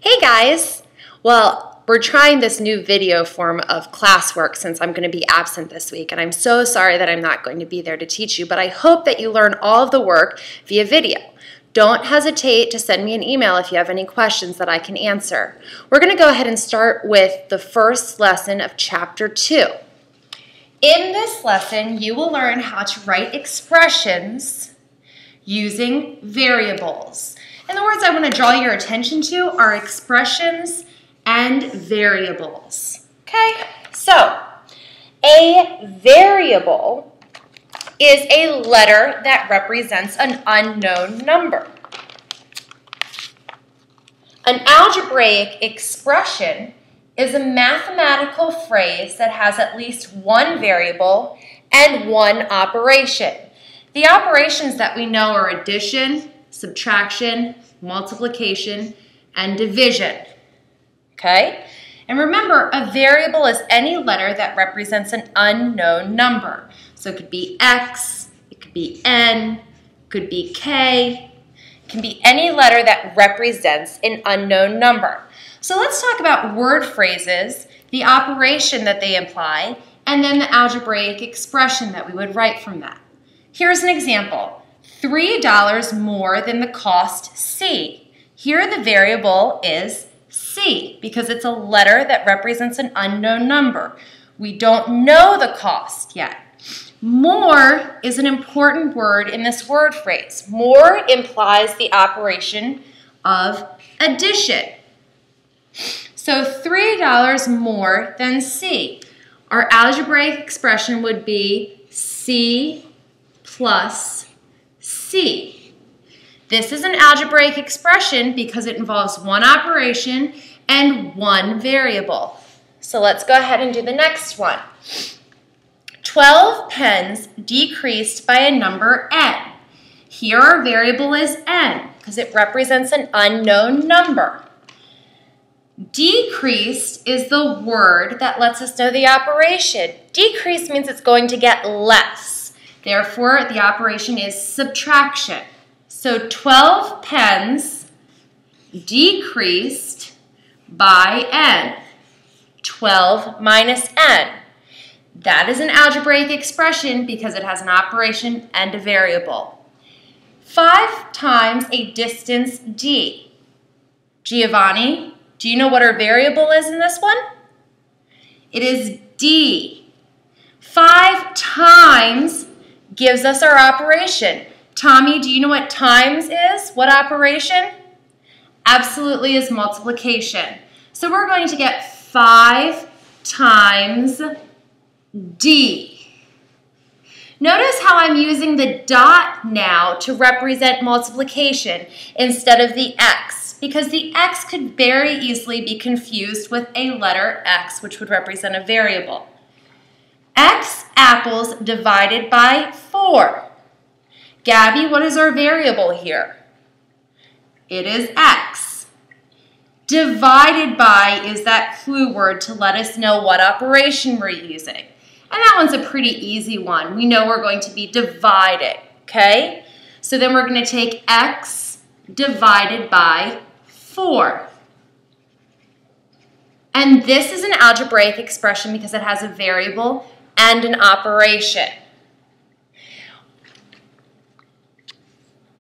Hey guys! Well, we're trying this new video form of classwork since I'm going to be absent this week, and I'm so sorry that I'm not going to be there to teach you, but I hope that you learn all of the work via video. Don't hesitate to send me an email if you have any questions that I can answer. We're going to go ahead and start with the first lesson of Chapter 2. In this lesson, you will learn how to write expressions using variables. And the words I want to draw your attention to are expressions and variables. Okay, so a variable is a letter that represents an unknown number. An algebraic expression is a mathematical phrase that has at least one variable and one operation. The operations that we know are addition, subtraction, multiplication, and division. Okay? And remember, a variable is any letter that represents an unknown number. So it could be X, it could be N, it could be K. It can be any letter that represents an unknown number. So let's talk about word phrases, the operation that they imply, and then the algebraic expression that we would write from that. Here's an example. $3 more than the cost C. Here the variable is C because it's a letter that represents an unknown number. We don't know the cost yet. More is an important word in this word phrase. More implies the operation of addition. So $3 more than C. Our algebraic expression would be C plus C. This is an algebraic expression because it involves one operation and one variable. So let's go ahead and do the next one. 12 pens decreased by a number n. Here our variable is n because it represents an unknown number. Decreased is the word that lets us know the operation. Decrease means it's going to get less. Therefore, the operation is subtraction. So 12 pens decreased by n. 12 minus n. That is an algebraic expression because it has an operation and a variable. 5 times a distance d. Giovanni, do you know what our variable is in this one? It is d. 5 times gives us our operation. Tommy, do you know what times is? What operation? Absolutely is multiplication. So we're going to get 5 times D. Notice how I'm using the dot now to represent multiplication instead of the X, because the X could very easily be confused with a letter X, which would represent a variable. X apples divided by 4. Gabby, what is our variable here? It is X. Divided by is that clue word to let us know what operation we're using. And that one's a pretty easy one. We know we're going to be dividing, okay? So then we're going to take X divided by 4. And this is an algebraic expression because it has a variable and an operation.